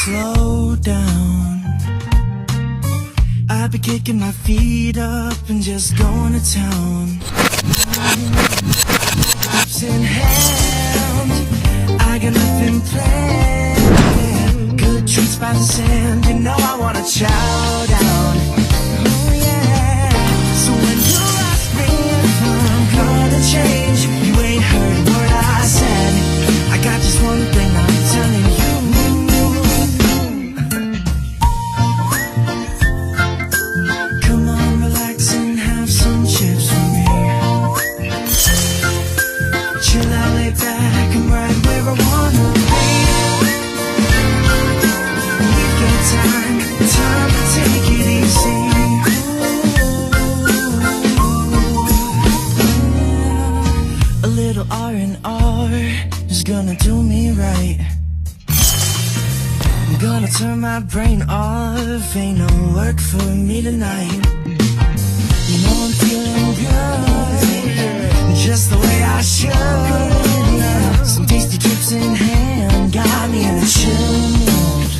slow down. I've been kicking my feet up and just going to town. Lips in hand, I got nothing planned. Good treats by the sand, you know I wanna chow down. Oh yeah. So when you ask me if I'm gonna change, you ain't heard a word I said. I got just one thing I'm telling you. Come on, relax and have some chips with me. Chill out, lay back and right where I wanna be. We've got time to take it easy. A little R&R is gonna do me right. I'm gonna turn my brain off, ain't no work for me tonight. You know I'm feeling good, just the way I should. Some tasty trips in hand, got me in a chill mood.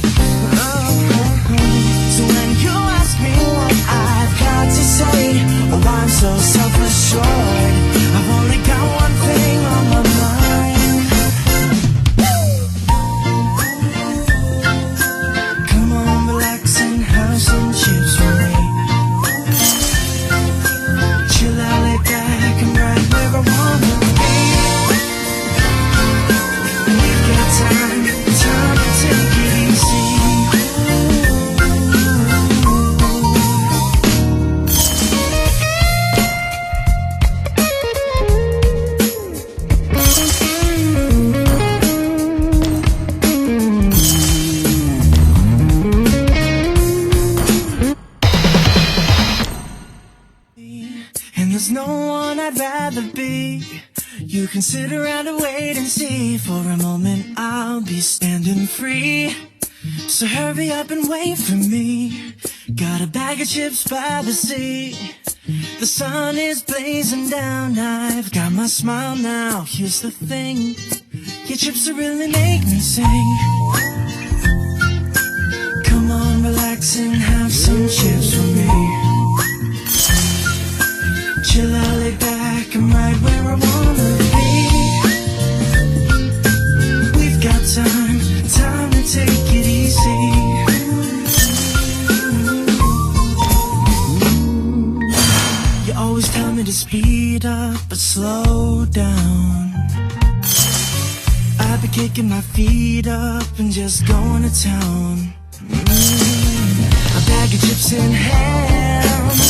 So when you ask me what I've got to say, oh I'm so self-assured, I've only got one thing on my mind. Come on, relax and have some chips with me. Chill out, lay back and right where I wanna be. We've got time to take it easy. And there's no one I'd rather be. You can sit around and wait and see. For a moment I'll be standing free. So hurry up and wait for me. Got a bag of chips by the sea. The sun is blazing down. I've got my smile now. Here's the thing, your chips will really make me sing. Come on, relax and have some chips with me. Chill out, lay back, I'm right where I wanna be. We've got time to take it easy. You always tell me to speed up, but slow down. I've been kicking my feet up and just going to town. A bag of chips in hand,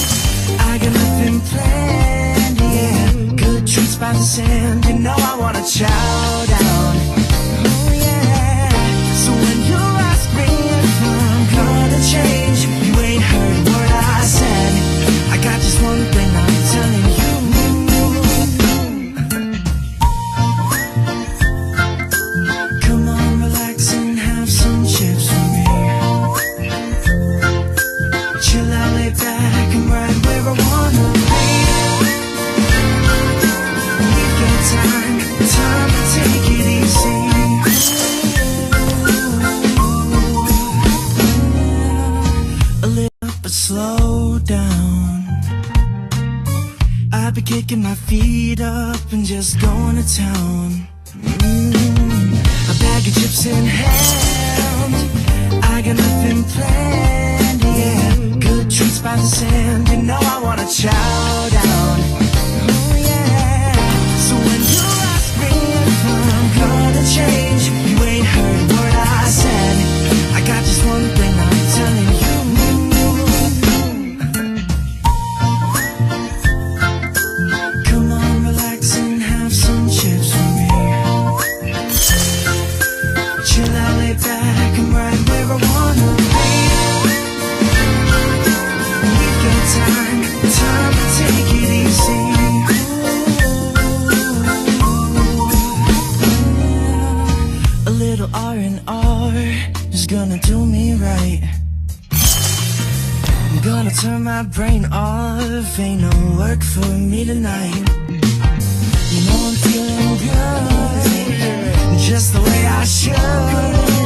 I got nothing planned, yeah. Good treats by the sand, you know I wanna chow down. Oh yeah. So when you ask me if I'm gonna change, you ain't heard a word I said. I got just one thing I'm telling you. Come on, relax and have some chips with me. Chill out, lay back and right where I wanna be. We've got time to take it easy. A little but slow down. I've been kicking my feet up and just going to town. A bag of chips in hand, I got nothing planned, yeah. Good treats by the sand, you know I wanna chow down. Oh yeah. So when you ask me if I'm gonna change, you ain't heard a word I said. I got just one thing I'm telling you. Come on, relax and have some chips with me. Chill out, lay back and right where I wanna be. We've got time to take it easy. A little R&R is gonna do me right. I'm gonna turn my brain off, ain't no work for me tonight. You know I'm feeling good, just the way I should.